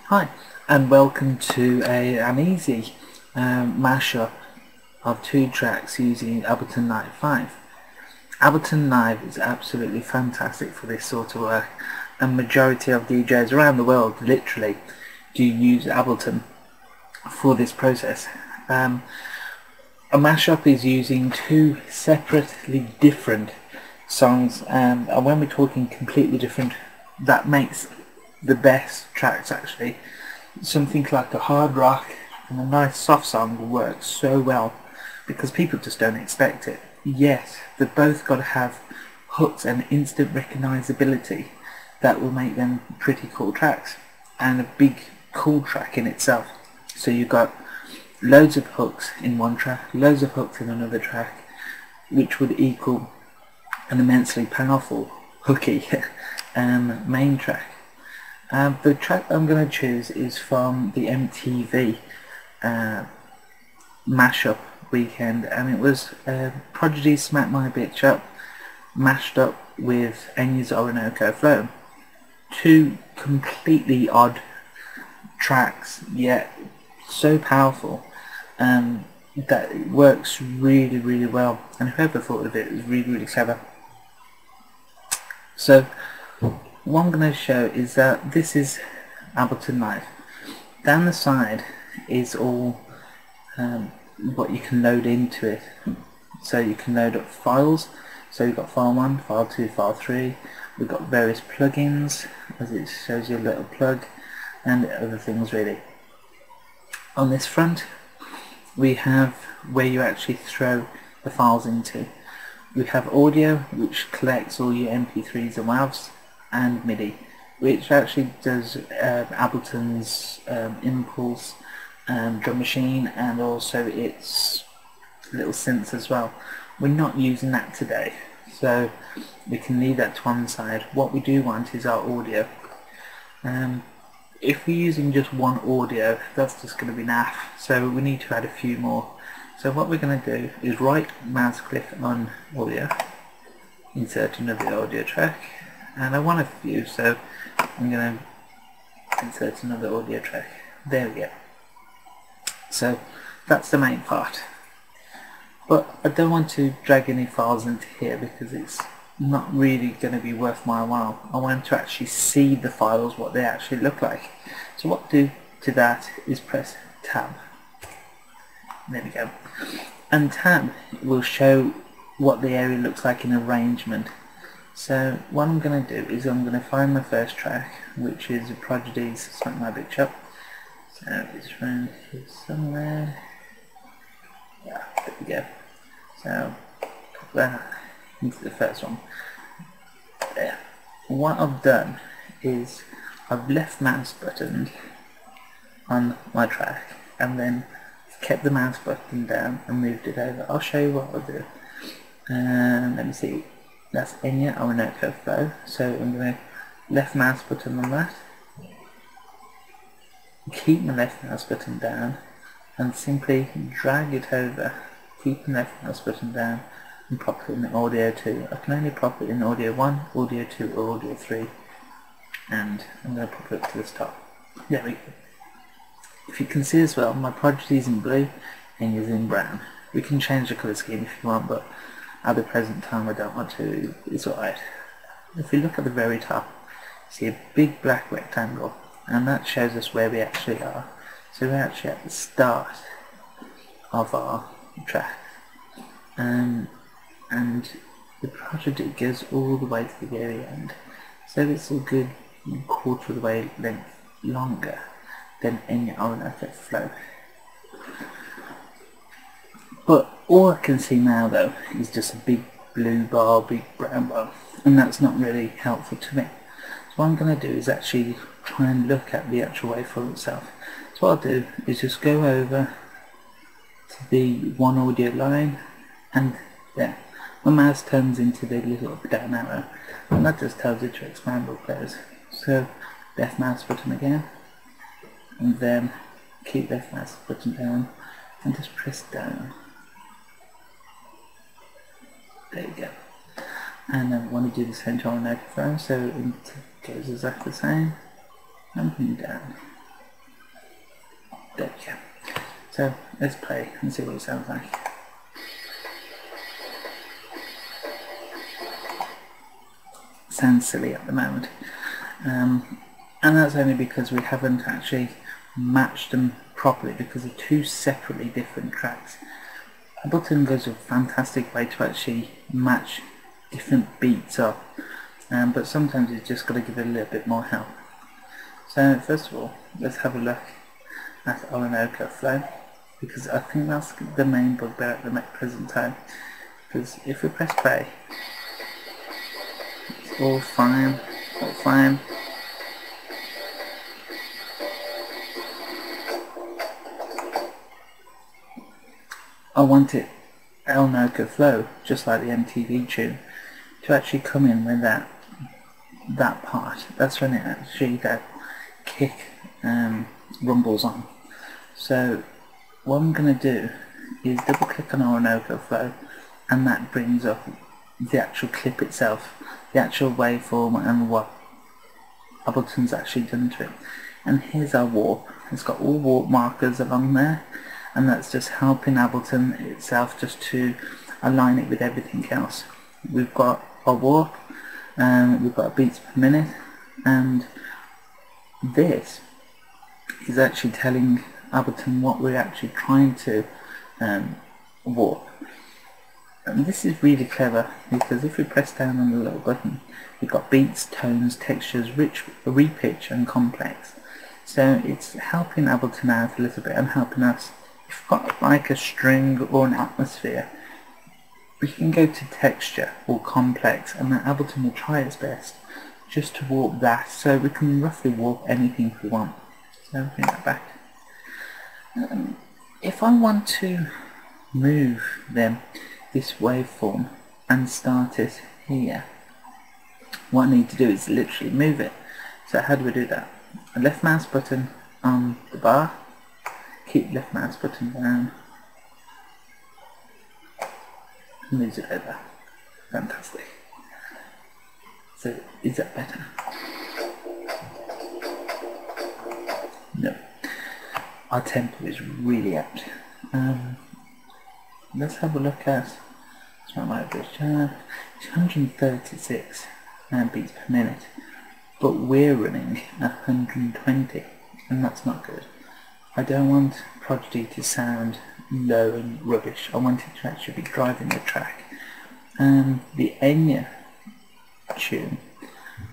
Hi, and welcome to an easy mashup of two tracks using Ableton Live 5. Ableton Live is absolutely fantastic for this sort of work, and majority of DJs around the world literally do use Ableton for this process. A mashup is using two separately different songs, and when we're talking completely different, that makes the best tracks actually. Something like a hard rock and a nice soft song works so well because people just don't expect it. Yet they've both got to have hooks and instant recognizability that will make them pretty cool tracks, and a big cool track in itself. So you've got loads of hooks in one track, loads of hooks in another track, which would equal an immensely powerful hooky main track. The track I'm going to choose is from the MTV Mash-Up weekend, and it was Prodigy's Smack My Bitch Up mashed up with Enya's Orinoco Flow. Two completely odd tracks, yet so powerful that it works really well, and whoever thought of it was really clever. So what I'm going to show is that this is Ableton Live. Down the side is all what you can load into it. So you can load up files. So you've got file 1, file 2, file 3. We've got various plugins, as it shows you a little plug, and other things really. On this front we have where you actually throw the files into. We have audio, which collects all your MP3s and WAVs, and MIDI, which actually does Ableton's Impulse drum machine, and also its little synths as well. We're not using that today, so we can leave that to one side. What we do want is our audio. If we're using just one audio, that's just going to be naff, so we need to add a few more. So what we're going to do is right mouse click on audio, insert another audio track, and I want a few, so I'm going to insert another audio track. There we go. So that's the main part, but I don't want to drag any files into here because it's not really going to be worth my while. I want to actually see the files, what they actually look like. So what to do to that is press tab. There we go. And tab will show what the area looks like in arrangement. So what I'm going to do is I'm going to find my first track, which is Prodigy's Smack My Bitch Up. So it's around here somewhere. Yeah, there we go. So put that into the first one. There. What I've done is I've left mouse buttoned on my track and then kept the mouse button down and moved it over. I'll show you what I'll do. Let me see. That's Enya Orinoco Flow. So I'm going to left mouse button on that. Keep my left mouse button down and simply drag it over. Keep the left mouse button down and pop it in audio 2. I can only pop it in audio 1, audio 2 or audio 3, and I'm going to pop it up to the top. There we go. If you can see as well, my Prodigy's in blue and Enya's in brown. We can change the colour scheme if you want, but at the present time I don't want to. It's alright. If we look at the very top, you see a big black rectangle, and that shows us where we actually are. So we're actually at the start of our track, and the project goes all the way to the very end, so it's a good quarter of the way length longer than any Orinoco Flow. But all I can see now though is just a big blue bar, big brown bar, and that's not really helpful to me. So what I'm going to do is actually try and look at the actual waveform itself. So what I'll do is just go over to the one audio line, and there, my mouse turns into the little up down arrow, and that just tells it to expand or close. So left mouse button again, and then keep left mouse button down and just press down. There you go. And then we want to do the same to our Orinoco Flow, so it goes exactly the same, and bring it down. There we go. So let's play and see what it sounds like. Sounds silly at the moment, and that's only because we haven't actually matched them properly, because they're two separately different tracks. Ableton goes a fantastic way to actually match different beats up, but sometimes you've just got to give it a little bit more help. So first of all, let's have a look at Orinoco Flow, because I think that's the main bugbear at the present time. Because if we press play, it's all fine, all fine. I want it Orinoco Flow, just like the MTV tune, to actually come in with that part. That's when it actually, that kick rumbles on. So what I'm going to do is double click on Orinoco Flow, and that brings up the actual clip itself, the actual waveform and what Ableton's actually done to it. And here's our warp. It's got all warp markers along there, and that's just helping Ableton itself just to align it with everything else. We've got a warp, we've got beats per minute, and this is actually telling Ableton what we're actually trying to warp. And this is really clever, because if we press down on the little button, we've got beats, tones, textures, rich, repitch and complex. So it's helping Ableton out a little bit and helping us. If we've got like a string or an atmosphere, we can go to texture or complex, and then Ableton will try its best just to warp that, so we can roughly warp anything we want. So bring that back. If I want to move this waveform and start it here, what I need to do is literally move it. So how do we do that? A left mouse button on the bar, keep left mouse button down, and moves it over. Fantastic. So is that better? No. Our tempo is really out. Let's have a look at, it's 136 beats per minute, but we're running 120, and that's not good. I don't want Prodigy to sound low and rubbish. I want it to actually be driving the track. The Enya tune,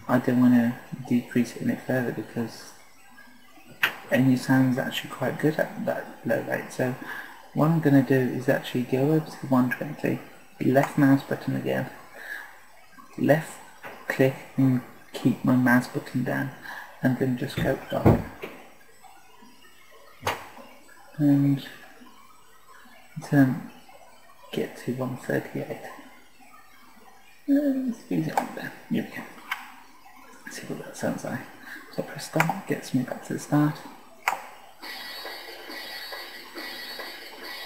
I don't want to decrease it any further, because Enya sounds actually quite good at that low rate. So what I'm going to do is actually go over to 120, left mouse button again, left click and keep my mouse button down, and then just go up and get to 138. Let's use it on there. Here we go. Let's see what that sounds like. So I press start, gets me back to the start.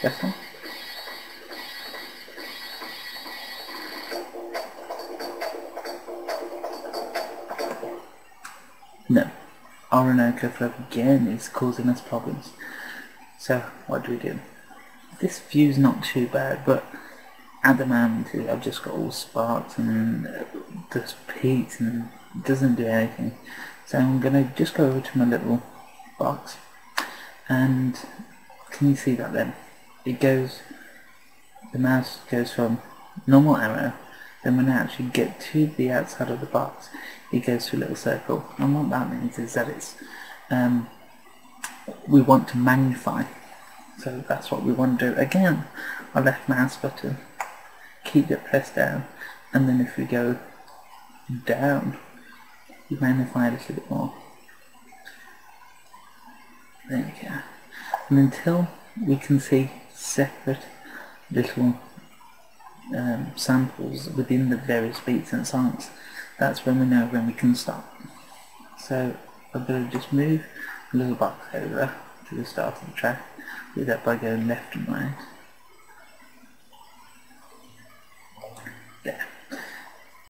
Better. No, Orinoco Flow again is causing us problems. So what do we do? This view's not too bad, but at the moment I've just got all sparks and just peaks and it doesn't do anything. So I'm going to just go over to my little box, and can you see that then? It goes, the mouse goes from normal arrow, then when I actually get to the outside of the box, it goes to a little circle. And what that means is that it's we want to magnify. So that's what we want to do. Again, our left mouse button, keep it pressed down, and then if we go down, we magnify it a little bit more. There we go. And until we can see separate little samples within the various beats and songs, that's when we know when we can stop. So I'm going to just move a little box over to the start of the track, do that by going left and right.